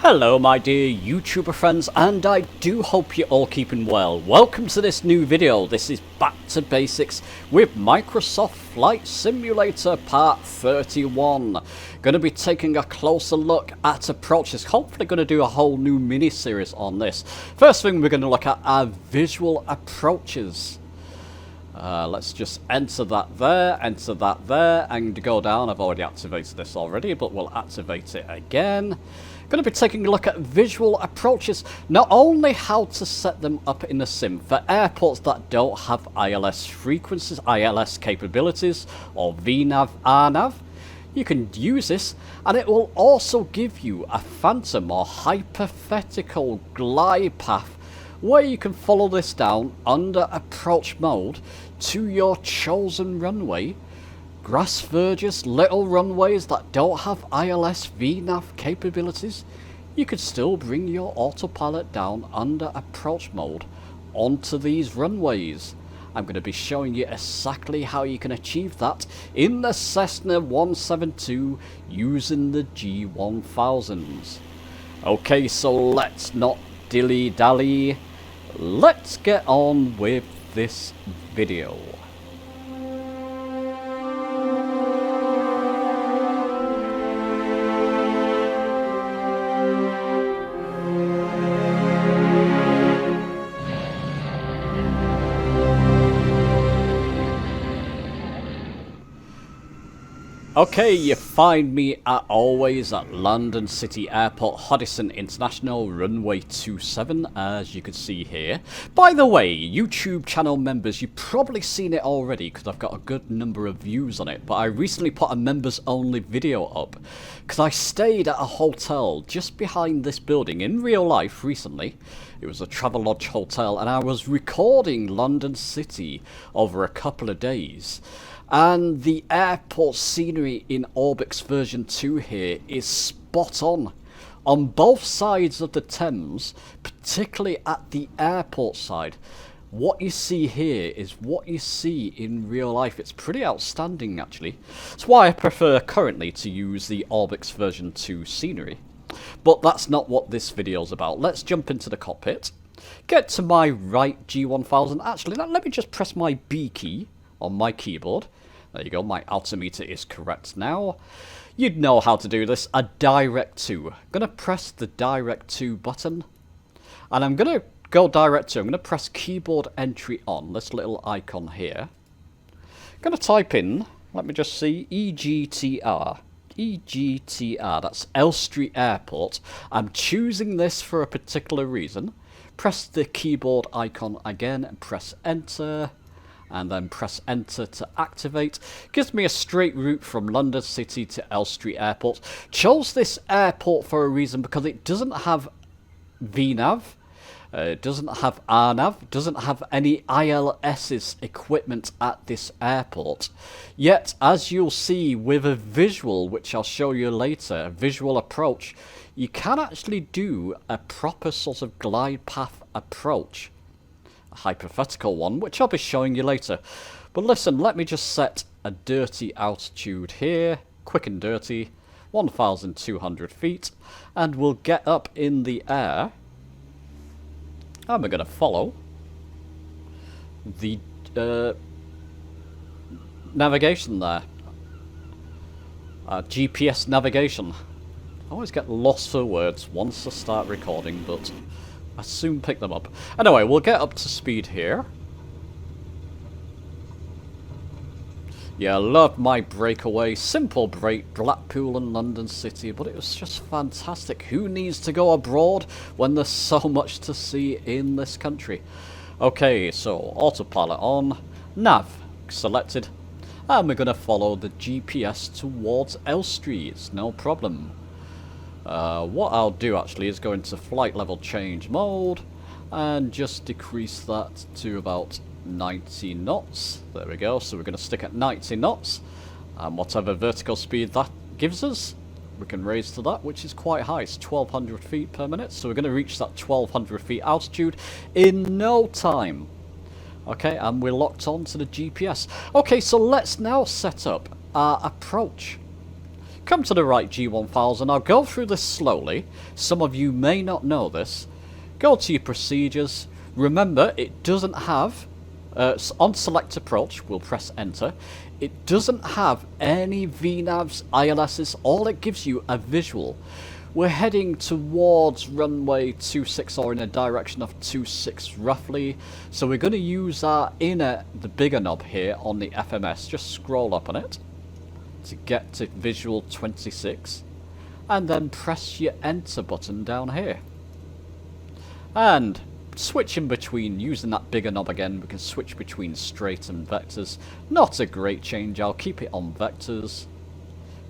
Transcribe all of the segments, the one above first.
Hello my dear YouTuber friends, and I do hope you're all keeping well. Welcome to this new video. This is Back to Basics with Microsoft Flight Simulator Part 31. Going to be taking a closer look at approaches, hopefully going to do a whole new mini-series on this. First thing we're going to look at are visual approaches. Let's just enter that there, and go down. I've already activated this already, but we'll activate it again. Going to be taking a look at visual approaches, not only how to set them up in the sim for airports that don't have ILS frequencies, ILS capabilities, or VNAV, RNAV. You can use this, and it will also give you a phantom or hypothetical glide path where you can follow this down under approach mode to your chosen runway. Grass verges, little runways that don't have ILS VNAV capabilities, you could still bring your autopilot down under approach mode onto these runways. I'm going to be showing you exactly how you can achieve that in the Cessna 172 using the G1000s. Okay, so let's not dilly-dally. Let's get on with this video. Okay, you find me at always at London City Airport, Huddison International, runway 27, as you can see here. By the way, YouTube channel members, you've probably seen it already because I've got a good number of views on it, but I recently put a members only video up because I stayed at a hotel just behind this building in real life recently. It was a Travelodge hotel, and I was recording London City over a couple of days. And the airport scenery in Orbix version 2 here is spot on both sides of the Thames, particularly at the airport side. What you see here is what you see in real life. It's pretty outstanding actually. That's why I prefer currently to use the Orbix version 2 scenery. But that's not what this video's about. Let's jump into the cockpit. Get to my right G1000. Actually, let me just press my B key on my keyboard. There you go, my altimeter is correct now. You'd know how to do this, a direct to. I'm going to press the direct to button, and I'm going to go direct to. I'm going to press keyboard entry on, this little icon here. I'm going to type in, let me just see, EGTR. EGTR, that's Elstree Airport. I'm choosing this for a particular reason. Press the keyboard icon again and press enter. And then press enter to activate. Gives me a straight route from London City to Elstree Airport. Chose this airport for a reason because it doesn't have VNAV, it doesn't have RNAV, doesn't have any ILS's equipment at this airport. Yet, as you'll see with a visual, which I'll show you later, a visual approach, you can actually do a proper sort of glide path approach. Hypothetical one, which I'll be showing you later. But listen, let me just set a dirty altitude here, quick and dirty, 1,200 feet, and we'll get up in the air, and we're going to follow the navigation there, GPS navigation. I always get lost for words once I start recording, but I soon pick them up. Anyway, we'll get up to speed here. Yeah, I loved my breakaway. Simple break, Blackpool and London City, but it was just fantastic. Who needs to go abroad when there's so much to see in this country? Okay, so autopilot on, nav selected, and we're going to follow the GPS towards Elstree. It's no problem. What I'll do actually is go into flight level change mode and just decrease that to about 90 knots. There we go, so we're going to stick at 90 knots, and whatever vertical speed that gives us, we can raise to that, which is quite high. It's 1,200 feet per minute, so we're going to reach that 1,200 feet altitude in no time. Okay, and we're locked on to the GPS. Okay, so let's now set up our approach. come to the right G1000. I'll go through this slowly. Some of you may not know this. Go to your procedures. Remember, it doesn't have, on select approach, we'll press enter. It doesn't have any VNAVs, ILSs, all it gives you a visual. We're heading towards runway 26 or in a direction of 26 roughly. So we're going to use our the bigger knob here on the FMS. Just scroll up on it to get to visual 26 and then press your enter button down here. And switching between, using that bigger knob again, we can switch between straight and vectors. Not a great change, I'll keep it on vectors.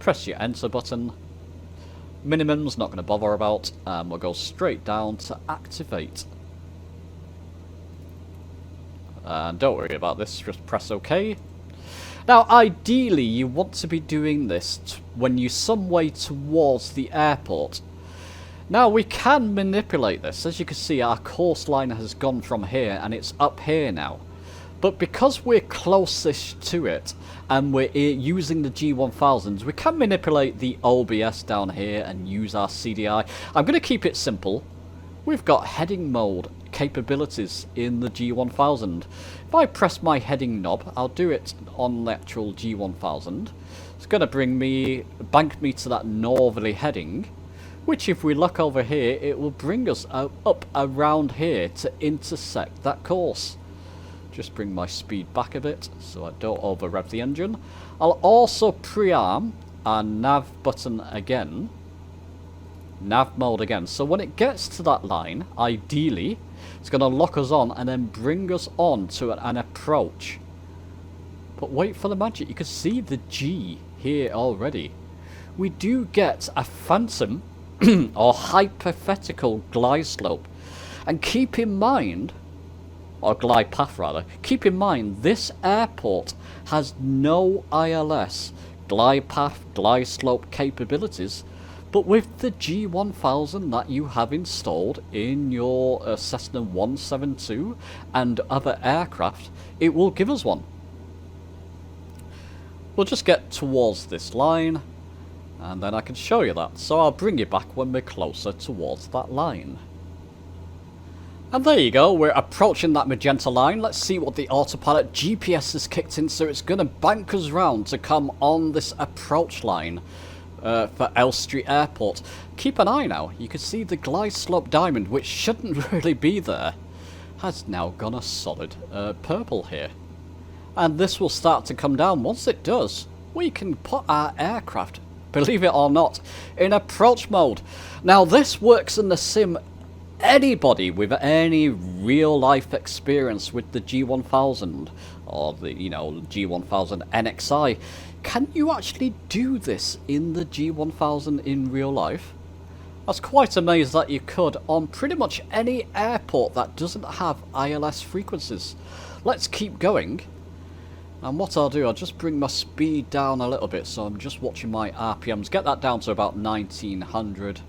Press your enter button. Minimum's not going to bother about, and we'll go straight down to activate. And don't worry about this, just press OK. Now ideally you want to be doing this when you're some way towards the airport. Now we can manipulate this. As you can see, our course line has gone from here and it's up here now. But because we're closest to it and we're using the G1000s, we can manipulate the OBS down here and use our CDI. I'm going to keep it simple. We've got heading mode capabilities in the G1000. If I press my heading knob, I'll do it on the actual G1000. It's going to bank me to that northerly heading, which if we look over here, it will bring us up around here to intersect that course. Just bring my speed back a bit so I don't over rev the engine. I'll also pre-arm our nav button again. Nav mode again. So when it gets to that line, ideally, it's going to lock us on and then bring us on to an approach. But wait for the magic. You can see the G here already. We do get a phantom or hypothetical glide slope. And keep in mind, or glide path rather, keep in mind this airport has no ILS, glide path, glide slope capabilities, but with the G1000 that you have installed in your Cessna 172 and other aircraft, it will give us one. We'll just get towards this line and then I can show you that, so I'll bring you back when we're closer towards that line. And there you go, we're approaching that magenta line. Let's see what the autopilot GPS has kicked in, so it's going to bank us round to come on this approach line for Airstrip Airport. Keep an eye now, you can see the glide slope diamond, which shouldn't really be there, has now gone a solid purple here. And this will start to come down. Once it does, we can put our aircraft, believe it or not, in approach mode. Now this works in the sim. Anybody with any real life experience with the G1000 or the G1000 NXI, can you actually do this in the G1000 in real life? I was quite amazed that you could on pretty much any airport that doesn't have ILS frequencies. Let's keep going. And what I'll do, I'll just bring my speed down a little bit, so I'm just watching my RPMs. Get that down to about 1900.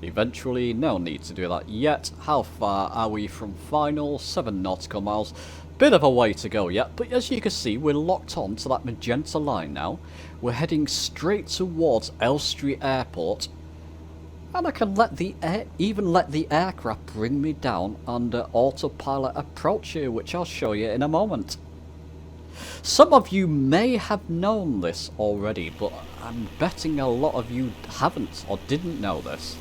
Eventually, no need to do that yet. How far are we from final? 7 nautical miles. Bit of a way to go yet, but as you can see, we're locked on to that magenta line now. We're heading straight towards Airstrip Airport. And I can even let the aircraft bring me down under autopilot approach here, which I'll show you in a moment. Some of you may have known this already, but I'm betting a lot of you haven't or didn't know this.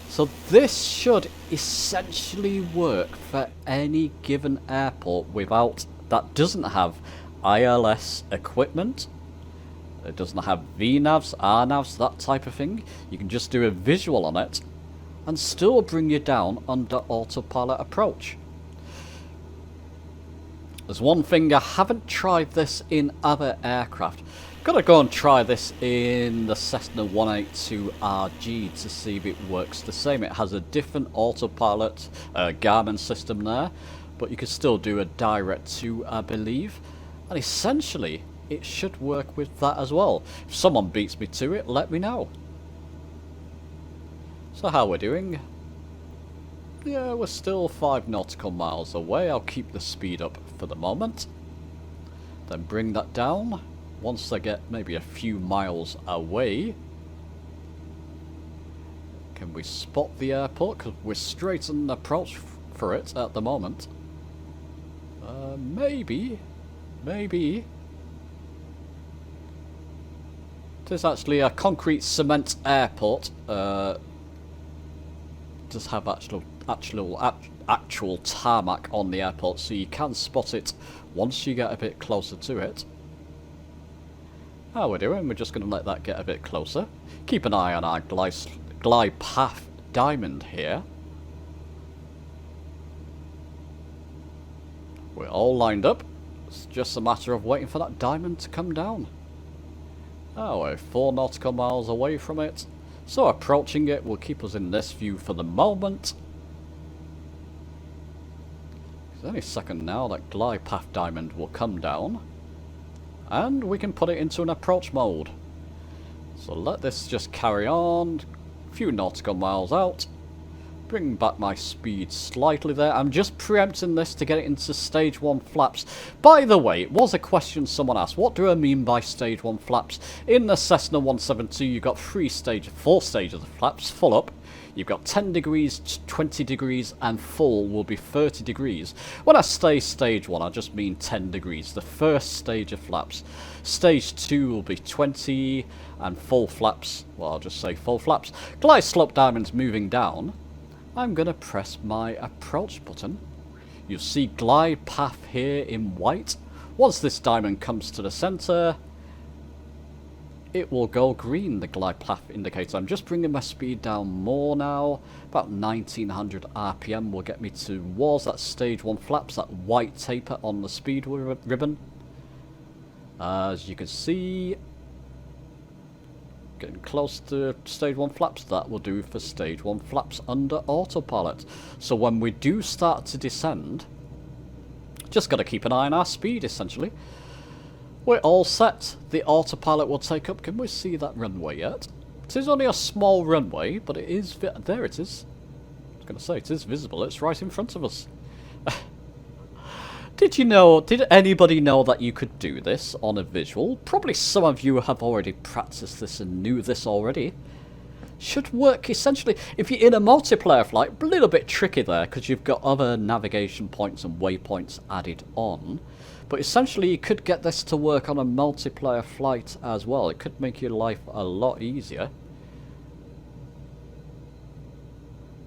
So this should essentially work for any given airport that doesn't have ILS equipment. It doesn't have VNAVs, RNAVs, that type of thing. You can just do a visual on it and still bring you down under autopilot approach. There's one thing, I haven't tried this in other aircraft. Gotta go and try this in the Cessna 182 RG to see if it works the same. It has a different autopilot Garmin system there, but you can still do a direct to, I believe. And essentially, it should work with that as well. If someone beats me to it, let me know. So how we're doing? Yeah, we're still 5 nautical miles away. I'll keep the speed up for the moment. Then bring that down. once they get maybe a few miles away. Can we spot the airport? Because we're straight on approach for it at the moment. Maybe. Maybe. It is actually a concrete cement airport. Does have actual tarmac on the airport, so you can spot it once you get a bit closer to it. How we're doing? We're just going to let that get a bit closer. Keep an eye on our glide path diamond here. We're all lined up. It's just a matter of waiting for that diamond to come down. Oh, we're 4 nautical miles away from it. So approaching it will keep us in this view for the moment. Any second now that glide path diamond will come down. And we can put it into an approach mode. So let this just carry on. A few nautical miles out. Bring back my speed slightly there. I'm just preempting this to get it into stage 1 flaps. By the way, it was a question someone asked. What do I mean by stage 1 flaps? In the Cessna 172, you've got 4 stages of flaps, full up. You've got 10 degrees, 20 degrees, and full will be 30 degrees. When I say stage 1, I just mean 10 degrees, the first stage of flaps. Stage 2 will be 20, and full flaps, well, I'll just say full flaps. Glide slope diamonds moving down. I'm going to press my approach button. You'll see glide path here in white. Once this diamond comes to the center, it will go green, the glide path indicator. I'm just bringing my speed down more now. About 1900 RPM will get me towards that stage 1 flaps, that white taper on the speed ribbon. As you can see, getting close to stage 1 flaps. That will do for stage 1 flaps under autopilot. So when we do start to descend, just got to keep an eye on our speed essentially. We're all set. The autopilot will take up. Can we see that runway yet? It is only a small runway, but it is... there it is. I was going to say, it is visible. It's right in front of us. Did anybody know that you could do this on a visual? Probably some of you have already practiced this and knew this already. Should work essentially if you're in a multiplayer flight. A little bit tricky there because you've got other navigation points and waypoints added on. But essentially you could get this to work on a multiplayer flight as well. It could make your life a lot easier.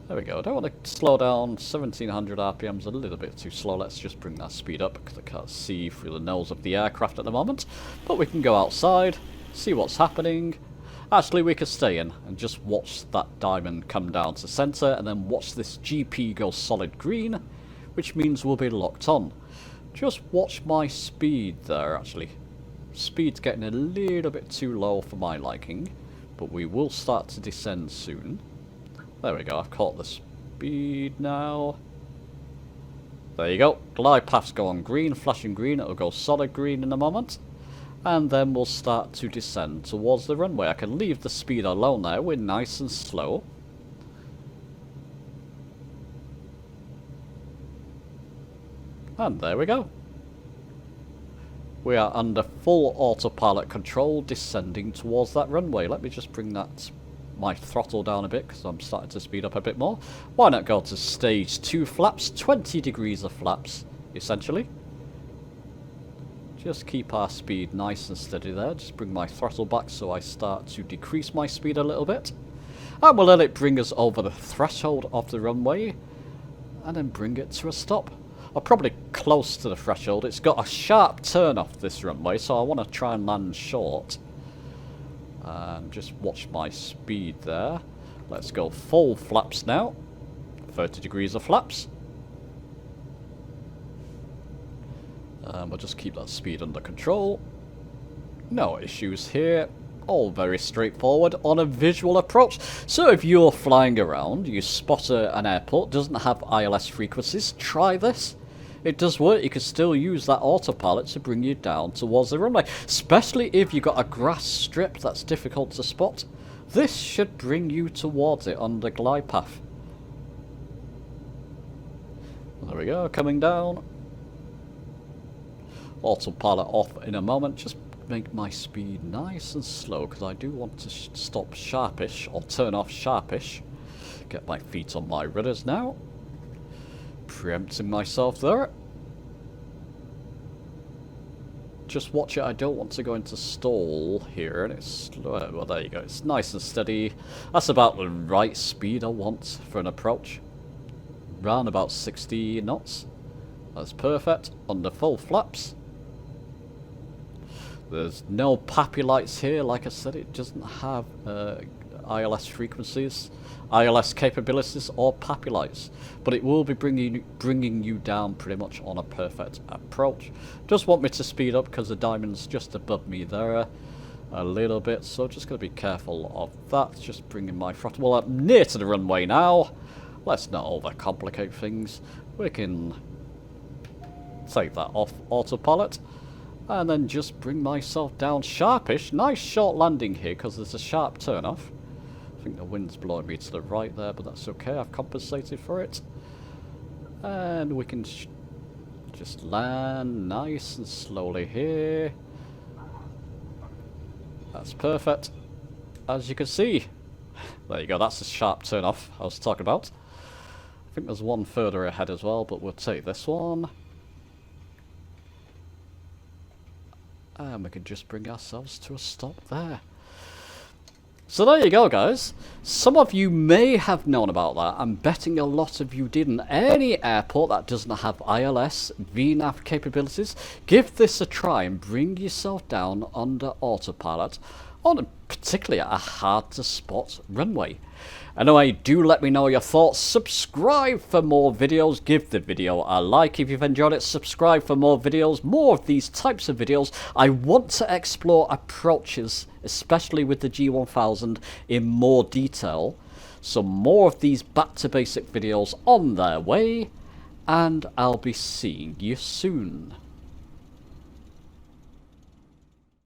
There we go. I don't want to slow down. 1700 RPM's a little bit too slow. Let's just bring that speed up because I can't see through the nose of the aircraft at the moment. But we can go outside, see what's happening. Actually, we could stay in and just watch that diamond come down to center and then watch this GP go solid green, which means we'll be locked on. Just watch my speed there, actually. Speed's getting a little bit too low for my liking, but we will start to descend soon. There we go, I've caught the speed now. There you go, glide paths go on green, flashing green, it'll go solid green in a moment. And then we'll start to descend towards the runway. I can leave the speed alone there, we're nice and slow. And there we go. We are under full autopilot control, descending towards that runway. Let me just bring my throttle down a bit because I'm starting to speed up a bit more. Why not go to stage 2 flaps, 20 degrees of flaps, essentially. Just keep our speed nice and steady there. Just bring my throttle back so I start to decrease my speed a little bit. And we'll let it bring us over the threshold of the runway and then bring it to a stop. Or probably close to the threshold. It's got a sharp turn off this runway, so I want to try and land short. Just watch my speed there. Let's go full flaps now. 30 degrees of flaps. We'll just keep that speed under control. No issues here. All very straightforward on a visual approach. So if you're flying around, you spot an airport, doesn't have ILS frequencies, try this. It does work. You can still use that autopilot to bring you down towards the runway. Especially if you've got a grass strip that's difficult to spot. This should bring you towards it on the glide path. There we go, coming down. Autopilot off in a moment. Just make my speed nice and slow because I do want to stop sharpish or turn off sharpish. Get my feet on my rudders now. Preempting myself there. Just watch it, I don't want to go into stall here, and it's, well there you go, it's nice and steady. That's about the right speed I want for an approach. Round about 60 knots. That's perfect, under full flaps. There's no PAPI lights here, like I said, it doesn't have ILS frequencies, ILS capabilities or PAPI lights, but it will be bringing you down pretty much on a perfect approach. Just want me to speed up because the diamond's just above me there a little bit, so just going to be careful of that. Just bringing my throttle up near to the runway now. Let's not overcomplicate things. We can take that off autopilot and then just bring myself down sharpish. Nice short landing here because there's a sharp turn off. I think the wind's blowing me to the right there, but that's okay, I've compensated for it. And we can just land nice and slowly here. That's perfect. As you can see. There you go, that's the sharp turn off I was talking about. I think there's one further ahead as well, but we'll take this one. And we can just bring ourselves to a stop there. So there you go, guys. Some of you may have known about that. I'm betting a lot of you didn't. Any airport that doesn't have ILS, VNAV capabilities, give this a try and bring yourself down under autopilot on particularly a hard to spot runway. Anyway, do let me know your thoughts. Subscribe for more videos. Give the video a like if you've enjoyed it. Subscribe for more videos, more of these types of videos. I want to explore approaches, especially with the G1000, in more detail. So more of these back to basic videos on their way, and I'll be seeing you soon.